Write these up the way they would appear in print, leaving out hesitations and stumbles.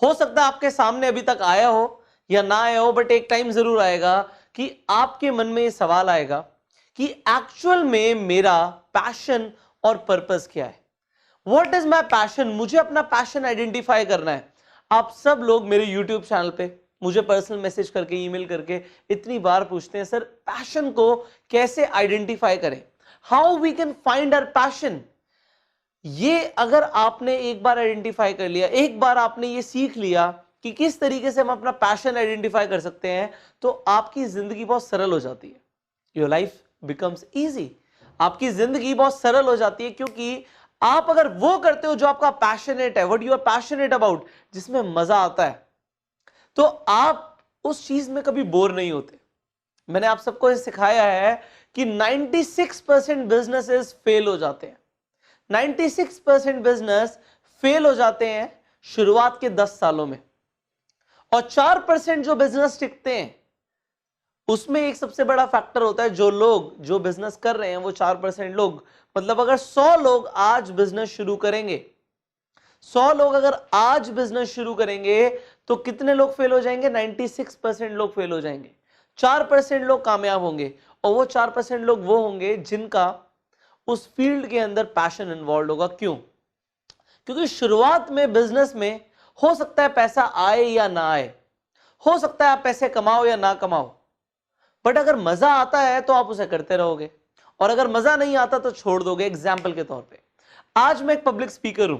हो सकता है आपके सामने अभी तक आया हो या ना आया हो, बट एक टाइम जरूर आएगा कि आपके मन में ये सवाल आएगा कि एक्चुअल में मेरा पैशन और पर्पस क्या है। What is my passion? मुझे अपना पैशन आइडेंटिफाई करना है। आप सब लोग मेरे यूट्यूब चैनल पे मुझे पर्सनल मैसेज करके, ईमेल करके इतनी बार पूछते हैं, सर पैशन को कैसे आइडेंटिफाई करें, how we can find our passion. ये अगर आपने एक बार आइडेंटिफाई कर लिया, एक बार आपने ये सीख लिया कि किस तरीके से हम अपना पैशन आइडेंटिफाई कर सकते हैं, तो आपकी जिंदगी बहुत सरल हो जाती है। Your life becomes easy. आपकी जिंदगी बहुत सरल हो जाती है, क्योंकि आप अगर वो करते हो जो आपका पैशनेट है, what you are passionate about, जिसमें मजा आता है, तो आप उस चीज में कभी बोर नहीं होते। मैंने आप सबको ये सिखाया है कि 96% बिजनेसेस फेल हो जाते हैं। 96% बिजनेस फेल हो जाते हैं शुरुआत के 10 सालों में, और 4% जो बिजनेस टिकते हैं उसमें एक सबसे बड़ा फैक्टर होता है, जो लोग जो बिजनेस कर रहे हैं वो 4% लोग, मतलब अगर 100 लोग आज बिजनेस शुरू करेंगे, 100 लोग अगर आज बिजनेस शुरू करेंगे, तो कितने लोग फेल हो जाएंगे? 96% लोग फेल हो जाएंगे। 4% लोग कामयाब होंगे, और वो 4% लोग वो होंगे जिनका उस फील्ड के अंदर पैशन इन्वॉल्व होगा। क्यों? क्योंकि शुरुआत में बिजनेस में हो सकता है पैसा आए या ना आए, हो सकता है आप पैसे कमाओ या ना कमाओ, बट अगर मजा आता है तो आप उसे करते रहोगे, और अगर मजा नहीं आता तो छोड़ दोगे। एग्जाम्पल के तौर पे, आज मैं एक पब्लिक स्पीकर हूं।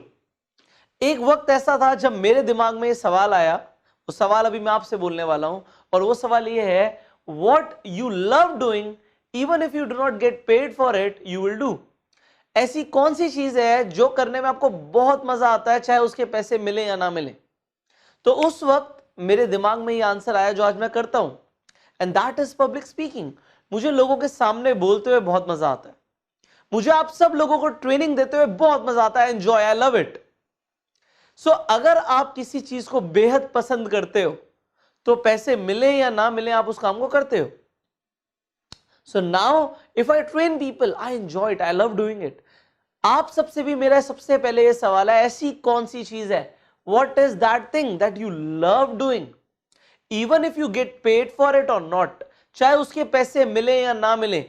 एक वक्त ऐसा था जब मेरे दिमाग में ये सवाल आया, वो सवाल अभी मैं आपसे बोलने वाला हूं, और वो सवाल ये है, what you love doing even if you do not get paid for it you will do. ऐसी कौन सी चीज है जो करने में आपको बहुत मजा आता है, चाहे उसके पैसे मिले या ना मिले? तो उस वक्त मेरे दिमाग में ये आंसर आया जो आज मैं करता हूं, and that is public speaking. मुझे लोगों के सामने बोलते हुए बहुत मजा आता है, मुझे आप सब लोगों को ट्रेनिंग देते हुए बहुत मजा आता है, एंजॉय, आई लव इट। सो अगर आप किसी चीज को बेहद पसंद करते हो, तो पैसे मिले या ना मिले आप उस काम को करते हो। So now if I train people, I enjoy it, I love doing it. आप सबसे भी मेरा सबसे पहले यह सवाल है, ऐसी कौन सी चीज है, what is that thing that you love doing even if you get paid for it और नॉट, चाहे उसके पैसे मिले या ना मिले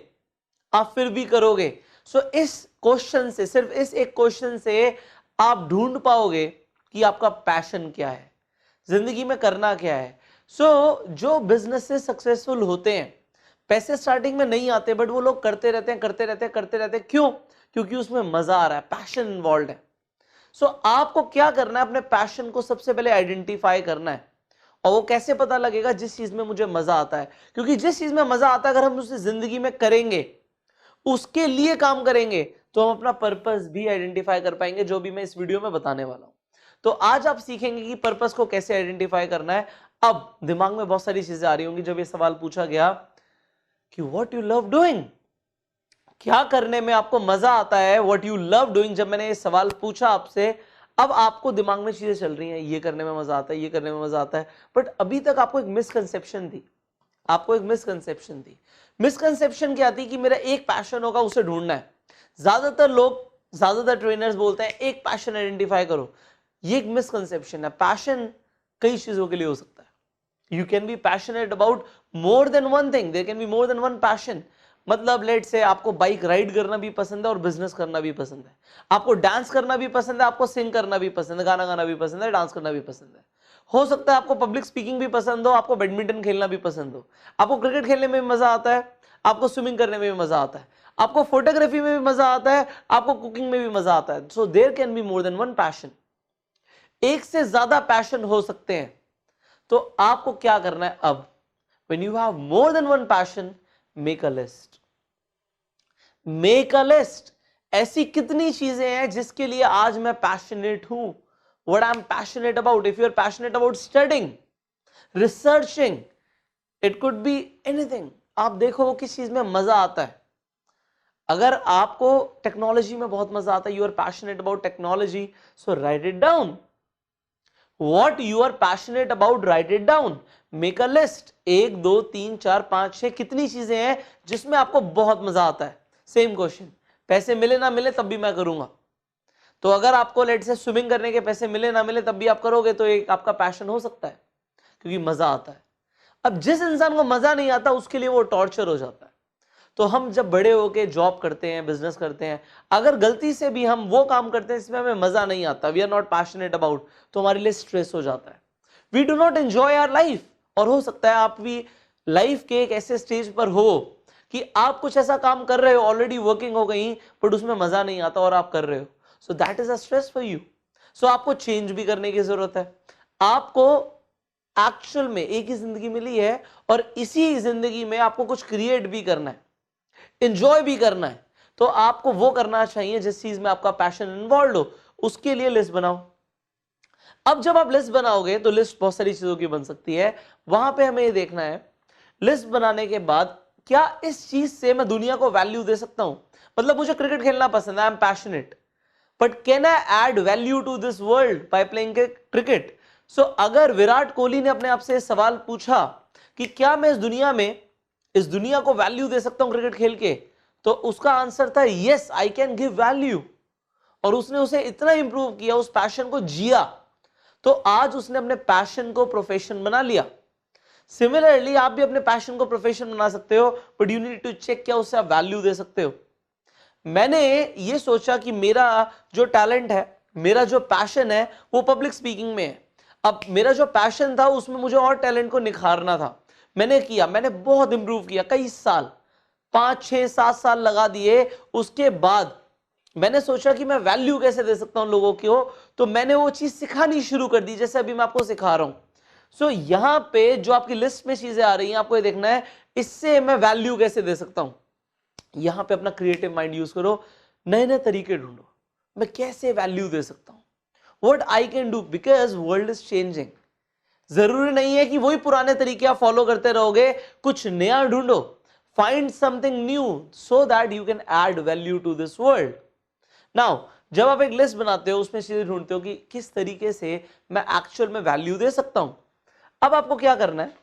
आप फिर भी करोगे। सो इस क्वेश्चन से, सिर्फ इस एक क्वेश्चन से आप ढूंढ पाओगे कि आपका पैशन क्या है, जिंदगी में करना क्या है। सो जो बिजनेसेस सक्सेसफुल होते हैं, पैसे स्टार्टिंग में नहीं आते, बट वो लोग करते रहते हैं, करते रहते हैं, करते रहते हैं। क्यों? क्योंकि उसमें मजा आ रहा है, पैशन इन्वॉल्व है। सो आपको क्या करना है, अपने पैशन को सबसे पहले आइडेंटिफाई करना है। और वो कैसे पता लगेगा? जिस चीज में मुझे मजा आता है, क्योंकि जिस चीज में मजा आता है अगर हम उसे जिंदगी में करेंगे, उसके लिए काम करेंगे, तो हम अपना पर्पस भी आइडेंटिफाई कर पाएंगे, जो भी मैं इस वीडियो में बताने वाला हूं। तो आज आप सीखेंगे कि पर्पस को कैसे आइडेंटिफाई करना है। अब दिमाग में बहुत सारी चीजें आ रही होंगी जब ये सवाल पूछा गया कि व्हाट यू लव डूइंग, क्या करने में आपको मजा आता है, व्हाट यू लव डूइंग। जब मैंने ये सवाल पूछा आपसे, अब आपको दिमाग में चीजें चल रही हैं, ये करने में मजा आता है, ये करने में मजा आता है, बट अभी तक आपको एक मिसकंसेप्शन थी, आपको एक मिसकंसेप्शन थी। मिसकंसेप्शन क्या थी? कि मेरा एक पैशन होगा, उसे ढूंढना है। ज्यादातर लोग, ज्यादातर ट्रेनर्स बोलते हैं एक पैशन आइडेंटिफाई करो। ये एक मिसकंसेप्शन है। पैशन कई चीजों के लिए हो सकता है। You can be passionate about more than one thing, there can be more than one passion. मतलब लेट से आपको बाइक राइड करना भी पसंद है और बिजनेस करना भी पसंद है, आपको डांस करना भी पसंद है, आपको सिंग करना भी पसंद है, गाना गाना भी पसंद है, डांस करना भी पसंद है। हो सकता है आपको पब्लिक स्पीकिंग भी पसंद हो, आपको बैडमिंटन खेलना भी पसंद हो, आपको क्रिकेट खेलने में भी मजा आता है, आपको स्विमिंग करने में भी मजा आता है, आपको फोटोग्राफी में भी मजा आता है, आपको कुकिंग में भी मजा आता है। So there can be more than one passion. एक से ज्यादा पैशन हो सकते हैं। तो आपको क्या करना है अब? When you have more than one passion, make a list. Make a list. ऐसी कितनी चीजें हैं जिसके लिए आज मैं पैशनेट हूं, what I am passionate about. If you are passionate about studying, researching, it could be anything. आप देखो किस चीज में मजा आता है। अगर आपको टेक्नोलॉजी में बहुत मजा आता है, you are passionate about technology, so write it down. What you are passionate about, write it down. Make a list. 1 2 3 4 5 6 कितनी चीजें हैं जिसमें आपको बहुत मजा आता है। सेम क्वेश्चन, पैसे मिले ना मिले तब भी मैं करूंगा। तो अगर आपको लेट से स्विमिंग करने के पैसे मिले ना मिले तब भी आप करोगे, तो एक आपका पैशन हो सकता है, क्योंकि मजा आता है। अब जिस इंसान को मजा नहीं आता उसके लिए वो टॉर्चर हो जाता है। तो हम जब बड़े होके जॉब करते हैं, बिजनेस करते हैं, अगर गलती से भी हम वो काम करते हैं जिसमें हमें मजा नहीं आता, we are not passionate about, तो हमारे लिए स्ट्रेस हो जाता है, we do not enjoy our life. और हो सकता है आप भी लाइफ के एक ऐसे स्टेज पर हो कि आप कुछ ऐसा काम कर रहे हो, ऑलरेडी वर्किंग हो गई, बट उसमें मजा नहीं आता और आप कर रहे हो, so that is a stress for you. So आपको चेंज भी करने की जरूरत है। आपको एक्चुअल में एक ही जिंदगी मिली है और इसी जिंदगी में आपको कुछ क्रिएट भी करना है, एंजॉय भी करना है। तो आपको वो करना चाहिए जिस चीज में आपका पैशन इन्वॉल्व हो, उसके लिए लिस्ट बनाओ। अब जब आप लिस्ट बनाओगे तो लिस्ट बहुत सारी चीजों की बन सकती है, वहां पे हमें ये देखना है लिस्ट बनाने के बाद क्या इस चीज से मैं दुनिया को वैल्यू दे सकता हूं। मतलब मुझे क्रिकेट खेलना पसंद है, I am passionate, but can I add value to this world by playing cricket. So अगर विराट कोहली ने अपने आप से सवाल पूछा कि क्या मैं इस दुनिया को वैल्यू दे सकता हूं क्रिकेट खेल के, तो उसका आंसर था yes I can give value. और उसने उसे इतना इंप्रूव किया, उस पैशन को जिया, तो आज उसने अपने पैशन को प्रोफेशन बना लिया। सिमिलरली आप भी अपने पैशन को प्रोफेशन बना सकते हो, but you need to check क्या उससे आप वैल्यू दे सकते हो। मैंने ये सोचा कि मेरा जो टैलेंट है, मेरा जो पैशन है वो पब्लिक स्पीकिंग में है। अब मेरा जो पैशन था उसमें मुझे और टैलेंट को निखारना था। मैंने बहुत इंप्रूव किया, कई साल, 5 6 7 साल लगा दिए। उसके बाद मैंने सोचा कि मैं वैल्यू कैसे दे सकता हूं लोगों को, तो मैंने वो चीज सिखानी शुरू कर दी, जैसे अभी मैं आपको सिखा रहा हूं। सो यहां पे जो आपकी लिस्ट में चीजें आ रही हैं, आपको ये देखना है इससे मैं वैल्यू कैसे दे सकता हूं। यहां पे अपना क्रिएटिव माइंड यूज करो, नए नए तरीके ढूंढो, मैं कैसे वैल्यू दे सकता हूं, what I can do, because world is changing. जरूरी नहीं है कि वही पुराने तरीके आप फॉलो करते रहोगे, कुछ नया ढूंढो, find something new so that you can add value to this world. Now जब आप एक लिस्ट बनाते हो उसमें चीजें ढूंढते हो कि किस तरीके से मैं एक्चुअल में वैल्यू दे सकता हूं। अब आपको क्या करना है,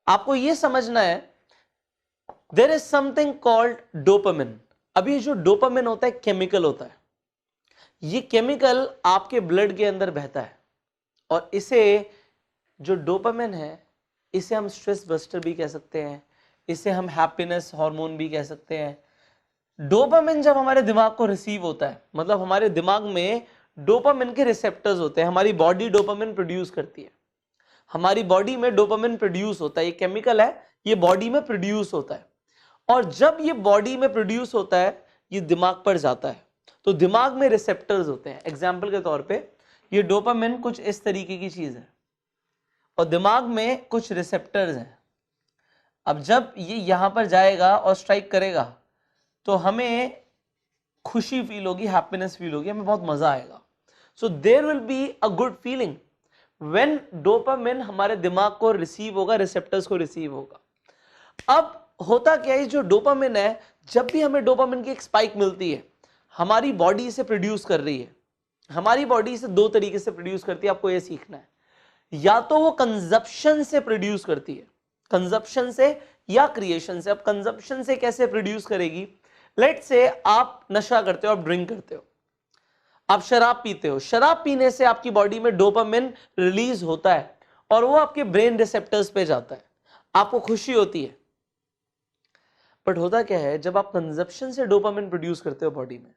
आपको यह समझना है there is something called dopamine. अभी जो डोपामिन होता है केमिकल होता है, ये केमिकल आपके ब्लड के अंदर बहता है, और इसे जो डोपामिन है इसे हम स्ट्रेस बस्टर भी कह सकते हैं, इसे हम हैप्पीनेस हार्मोन भी कह सकते हैं। डोपामिन जब हमारे दिमाग को रिसीव होता है, मतलब हमारे दिमाग में डोपामिन के रिसेप्टर्स होते हैं, हमारी बॉडी डोपामिन प्रोड्यूस करती है, हमारी बॉडी में डोपामिन प्रोड्यूस होता है, ये केमिकल है, ये बॉडी में प्रोड्यूस होता है। और जब ये बॉडी में प्रोड्यूस होता है ये दिमाग पर जाता है, तो दिमाग में रिसेप्टर्स होते हैं। एग्जाम्पल के तौर पे ये डोपामिन कुछ इस तरीके की चीज है और दिमाग में कुछ रिसेप्टर्स हैं। अब जब ये यहां पर जाएगा और स्ट्राइक करेगा तो हमें खुशी फील होगी, हैप्पीनेस फील होगी, हमें बहुत मजा आएगा। So there will be a good feeling when dopamine हमारे दिमाग को रिसीव होगा, रिसेप्टर्स को रिसीव होगा। अब होता क्या है, जो डोपामिन है, जब भी हमें डोपामिन की एक स्पाइक मिलती है, हमारी बॉडी इसे प्रोड्यूस कर रही है। हमारी बॉडी इसे दो तरीके से प्रोड्यूस करती है, आपको यह सीखना है। या तो वो कंजप्शन से प्रोड्यूस करती है, कंजप्शन से या क्रिएशन से। अब कंजप्शन से कैसे प्रोड्यूस करेगी, लेट्स से आप नशा करते हो, आप ड्रिंक करते हो, आप शराब पीते हो, शराब पीने से आपकी बॉडी में डोपामिन रिलीज होता है और वो आपके ब्रेन रिसेप्टर्स पे जाता है, आपको खुशी होती है। बट होता क्या है, जब आप कंजप्शन से डोपामिन प्रोड्यूस करते हो बॉडी में,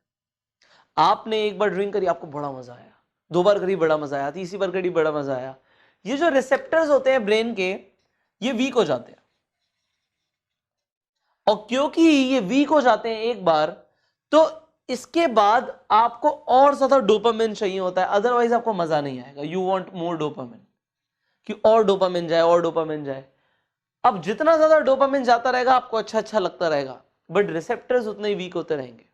आपने एक बार ड्रिंक करी, आपको बड़ा मजा आया, 2 बार करी बड़ा मजा आया, तीसरी बार करी बड़ा मजा आया, ये जो रिसेप्टर्स होते हैं ब्रेन के, ये वीक हो जाते हैं। और क्योंकि ये वीक हो जाते हैं एक बार, तो इसके बाद आपको और ज्यादा डोपामिन चाहिए होता है, अदरवाइज आपको मजा नहीं आएगा। यू वांट मोर डोपामिन, कि और डोपामिन जाए, और डोपामिन जाए। अब जितना ज्यादा डोपामिन जाता रहेगा आपको अच्छा अच्छा लगता रहेगा, बट रिसेप्टर्स उतने ही वीक होते रहेंगे।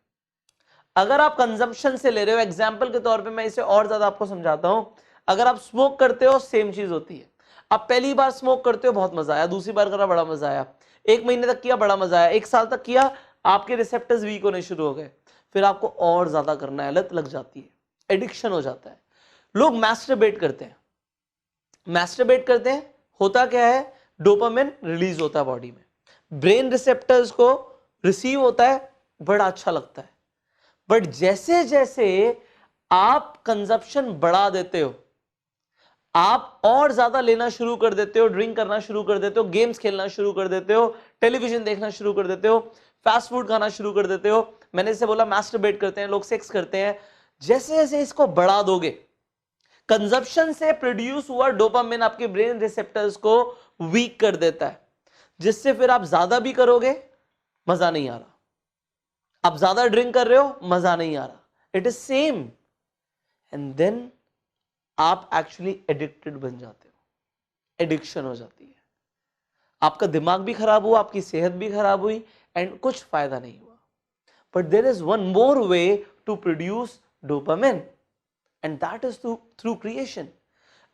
अगर आप कंजम्पशन से ले रहे हो, एग्जाम्पल के तौर पे मैं इसे और ज्यादा आपको समझाता हूं, अगर आप स्मोक करते हो सेम चीज होती है। आप पहली बार स्मोक करते हो, बहुत मजा आया, दूसरी बार करा बड़ा मजा आया, 1 महीने तक किया बड़ा मजा आया, 1 साल तक किया, आपके रिसेप्टर्स वीक होने शुरू हो गए, फिर आपको और ज्यादा करना है, लत लग जाती है, एडिक्शन हो जाता है। लोग मैस्टरबेट करते हैं, मैस्टरबेट करते हैं, होता क्या है, डोपामिन रिलीज होता है बॉडी में, ब्रेन रिसेप्टर्स को रिसीव होता है, बड़ा अच्छा लगता है, बट जैसे जैसे आप कंजप्शन बढ़ा देते हो, आप और ज्यादा लेना शुरू कर देते हो, ड्रिंक करना शुरू कर देते हो, गेम्स खेलना शुरू कर देते हो, टेलीविजन देखना शुरू कर देते हो, फास्ट फूड खाना शुरू कर देते हो, मैंने इसे बोला मैस्टरबेट करते हैं लोग, सेक्स करते हैं, जैसे जैसे इसको बढ़ा दोगे, कंजप्शन से प्रोड्यूस हुआ डोपामिन आपके ब्रेन रिसेप्टर्स को वीक कर देता है, जिससे फिर आप ज्यादा भी करोगे, मजा नहीं आ रहा, आप ज्यादा ड्रिंक कर रहे हो, मजा नहीं आ रहा, it is same, and then आप एक्चुअली एडिक्टेड बन जाते हो, एडिक्शन हो जाती है, आपका दिमाग भी खराब हुआ, आपकी सेहत भी खराब हुई, एंड कुछ फायदा नहीं हुआ. But there is one more way to produce dopamine, and that is through creation.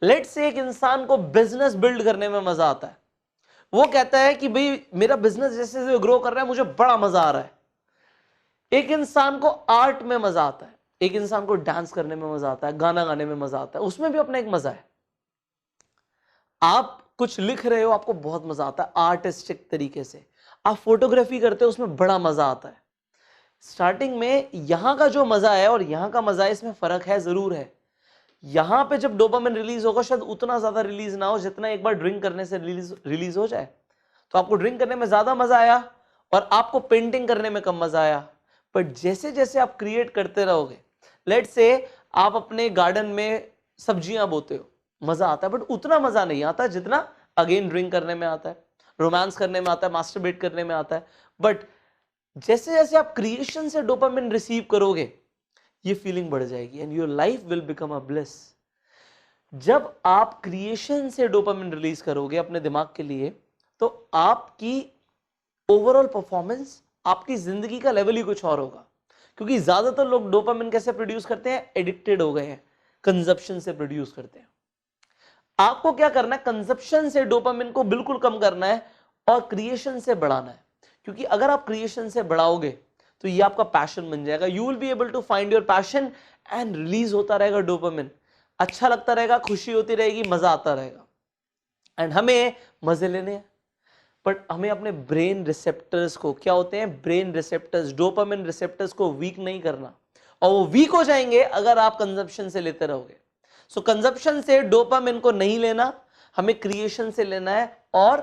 Let's say एक इंसान को बिजनेस बिल्ड करने में मजा आता है, वो कहता है कि भाई मेरा बिजनेस जैसे जैसे ग्रो कर रहा है मुझे बड़ा मजा आ रहा है. एक इंसान को आर्ट में मजा आता है, एक इंसान को डांस करने में मजा आता है, गाना गाने में मजा आता है, उसमें भी अपना एक मजा है. आप कुछ लिख रहे हो, आपको बहुत मजा आता है आर्टिस्टिक तरीके से, आप फोटोग्राफी करते हो, उसमें बड़ा मजा आता है. स्टार्टिंग में यहां का जो मजा है और यहां का मजा है, इसमें फर्क है, जरूर है. यहां पे जब डोपामिन रिलीज होगा शायद उतना ज्यादा रिलीज ना हो जितना एक बार ड्रिंक करने से रिलीज हो जाए. तो आपको ड्रिंक करने में ज्यादा मजा आया और आपको पेंटिंग करने में कम मजा आया. बट जैसे जैसे आप क्रिएट करते रहोगे, लेट्स से आप अपने गार्डन में सब्जियां बोते हो, मजा आता है, बट उतना मजा नहीं आता जितना अगेन ड्रिंक करने में आता है, रोमांस करने में आता है, मास्टरबेट करने में आता है. बट जैसे जैसे आप क्रिएशन से डोपामिन रिसीव करोगे, ये फीलिंग बढ़ जाएगी, and your life will become a bliss. जब आप क्रिएशन से डोपामिन रिलीज करोगे अपने दिमाग के लिए, तो आपकी ओवरऑल परफॉर्मेंस, आपकी जिंदगी का लेवल ही कुछ और होगा. क्योंकि ज्यादातर लोग डोपामिन कैसे प्रोड्यूस करते हैं, एडिक्टेड हो गए हैं, कंजप्शन से प्रोड्यूस करते हैं. आपको क्या करना है, कंजप्शन से डोपामिन को बिल्कुल कम करना है और क्रिएशन से बढ़ाना है. क्योंकि अगर आप क्रिएशन से बढ़ाओगे तो ये आपका पैशन बन जाएगा. You will be able to find your passion and release होता रहेगा डोपामिन, अच्छा लगता रहेगा, खुशी होती रहेगी, मजा आता रहेगा. एंड हमें मजे लेने हैं, बट हमें अपने ब्रेन रिसेप्टर्स को, क्या होते हैं ब्रेन रिसेप्टर्स, डोपामिन रिसेप्टर्स को वीक नहीं करना. और वो वीक हो जाएंगे अगर आप कंजप्शन से लेते रहोगे. सो कंजप्शन से डोपामिन को नहीं लेना, हमें क्रिएशन से लेना है, और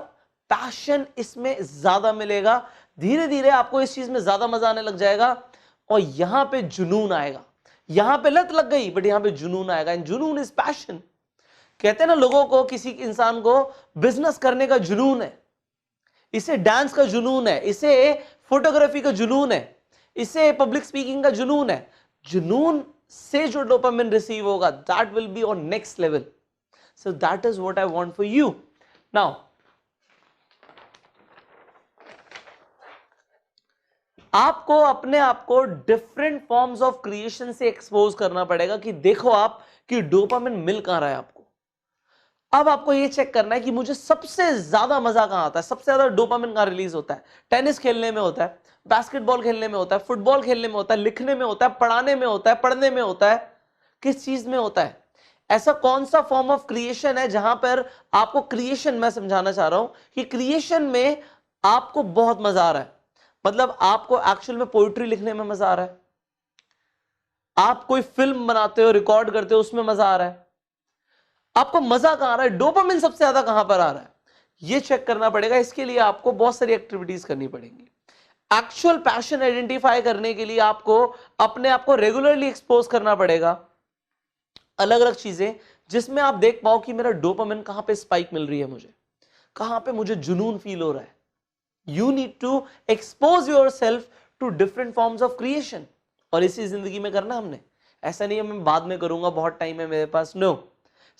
पैशन इसमें ज्यादा मिलेगा. धीरे धीरे आपको इस चीज में ज्यादा मजा आने लग जाएगा, और यहां पे जुनून आएगा. यहां पे लत लग गई, बट यहां पे जुनून आएगा, एंड जुनून इज पैशन. कहते हैं ना लोगों को, किसी इंसान को बिजनेस करने का जुनून है, इसे डांस का जुनून है, इसे फोटोग्राफी का जुनून है, इसे पब्लिक स्पीकिंग का जुनून है. जुनून से जो डोपामिन रिसीव होगा, that will be on next level. So that is what I want for you. Now आपको अपने आप को डिफरेंट फॉर्म्स ऑफ क्रिएशन से एक्सपोज करना पड़ेगा कि देखो आप कि डोपामिन मिल कहां रहा है आपको. अब आपको ये चेक करना है कि मुझे सबसे ज्यादा मजा कहां आता है, सबसे ज्यादा डोपामिन कहां रिलीज होता है. टेनिस खेलने में होता है, बास्केटबॉल खेलने में होता है, फुटबॉल खेलने में होता है, लिखने में होता है, पढ़ाने में होता है, पढ़ने में होता है, किस चीज में होता है. ऐसा कौन सा फॉर्म ऑफ क्रिएशन है जहां पर आपको क्रिएशन, मैं समझाना चाह रहा हूं कि क्रिएशन में आपको बहुत मजा आ रहा है. मतलब आपको एक्चुअल में पोइट्री लिखने में मजा आ रहा है, आप कोई फिल्म बनाते हो, रिकॉर्ड करते हो, उसमें मजा आ रहा है. आपको मजा कहां आ रहा है, डोपामिन सबसे ज्यादा कहां पर आ रहा है, ये चेक करना पड़ेगा. इसके लिए आपको बहुत सारी एक्टिविटीज करनी पड़ेंगी. एक्चुअल पैशन आइडेंटिफाई करने के लिए आपको अपने आप को रेगुलरली एक्सपोज करना पड़ेगा, अलग अलग चीजें जिसमें आप देख पाओ कि मेरा डोपामिन कहां पे स्पाइक मिल रही है, मुझे कहां पे मुझे जुनून फील हो रहा है. You need to expose yourself to different forms of creation. और इसी जिंदगी में करना हमने, ऐसा नहीं है मैं बाद में करूंगा, बहुत टाइम है मेरे पास. No,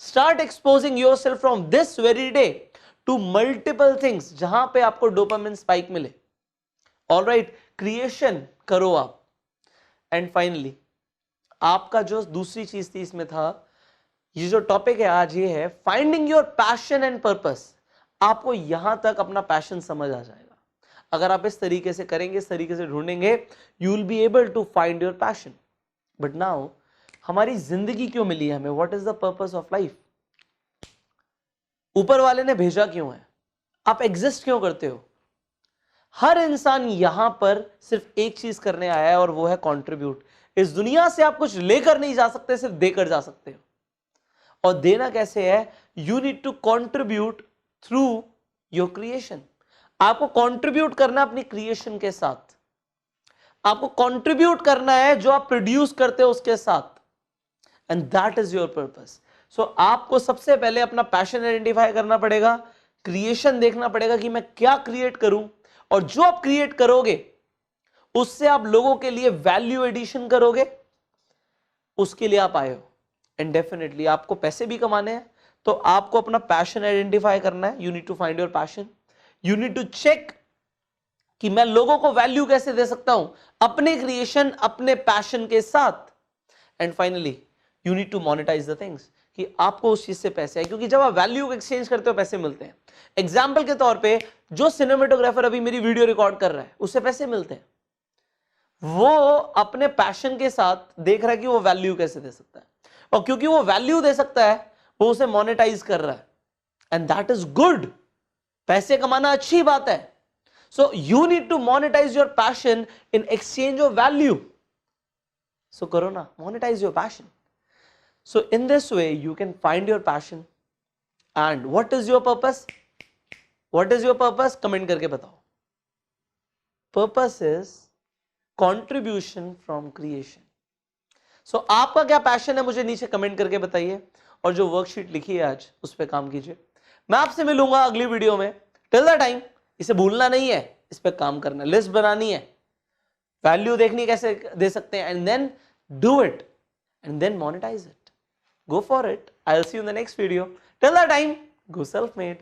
start exposing yourself from this very day to multiple things जहां पे आपको डोपामिन स्पाइक मिले. ऑलराइट, क्रिएशन करो आप. एंड फाइनली आपका जो दूसरी चीज थी इसमें था, ये जो टॉपिक है आज ये है finding your passion and purpose. आपको यहां तक अपना पैशन समझ आ जाएगा. अगर आप इस तरीके से करेंगे, इस तरीके से ढूंढेंगे, you will be able to find your passion. But now हमारी जिंदगी क्यों मिली है हमें, what is the purpose of life, ऊपर वाले ने भेजा क्यों है, आप एग्जिस्ट क्यों करते हो. हर इंसान यहां पर सिर्फ एक चीज करने आया है और वो है कंट्रीब्यूट। इस दुनिया से आप कुछ लेकर नहीं जा सकते, सिर्फ देकर जा सकते हो। और देना कैसे है? You need to contribute through your creation. आपको कंट्रीब्यूट करना अपनी क्रिएशन के साथ, आपको कंट्रीब्यूट करना है जो आप प्रोड्यूस करते हो उसके साथ, and that is your purpose. So आपको सबसे पहले अपना पैशन आइडेंटिफाई करना पड़ेगा, क्रिएशन देखना पड़ेगा कि मैं क्या क्रिएट करूं, और जो आप क्रिएट करोगे उससे आप लोगों के लिए वैल्यू एडिशन करोगे, उसके लिए आप आए हो। एंड डेफिनेटली आपको पैसे भी कमाने हैं, तो आपको अपना पैशन आइडेंटिफाई करना है। You need to find your passion, you need to check कि मैं लोगों को वैल्यू कैसे दे सकता हूं अपने क्रिएशन, अपने पैशन के साथ। And finally you need to monetize the things, कि आपको उस चीज से पैसे आए, क्योंकि जब आप वैल्यू एक्सचेंज करते हो पैसे मिलते हैं। एग्जाम्पल के तौर पे जो सिनेमेटोग्राफर अभी मेरी वीडियो रिकॉर्ड कर रहा है उससे पैसे मिलते हैं, वो अपने पैशन के साथ देख रहा है कि वो वैल्यू कैसे दे सकता है, और क्योंकि वो वैल्यू दे सकता है वो उसे मोनेटाइज कर रहा है, एंड दैट इज गुड। पैसे कमाना अच्छी बात है। So you need to monetise your passion in exchange of value. So करो ना, monetise your passion. So in this way you can find your passion. And what is your purpose? What is your purpose? Comment करके बताओ। Purpose is contribution from creation. So आपका क्या passion है मुझे नीचे comment करके बताइए, और जो वर्कशीट लिखी है आज उस पर काम कीजिए। मैं आपसे मिलूंगा अगली वीडियो में। टिल द टाइम इसे भूलना नहीं है, इस पर काम करना, लिस्ट बनानी है, वैल्यू देखनी कैसे दे सकते हैं, and then do it and then monetize it. Go for it. I'll see you in the next video. Till that time, go self-made.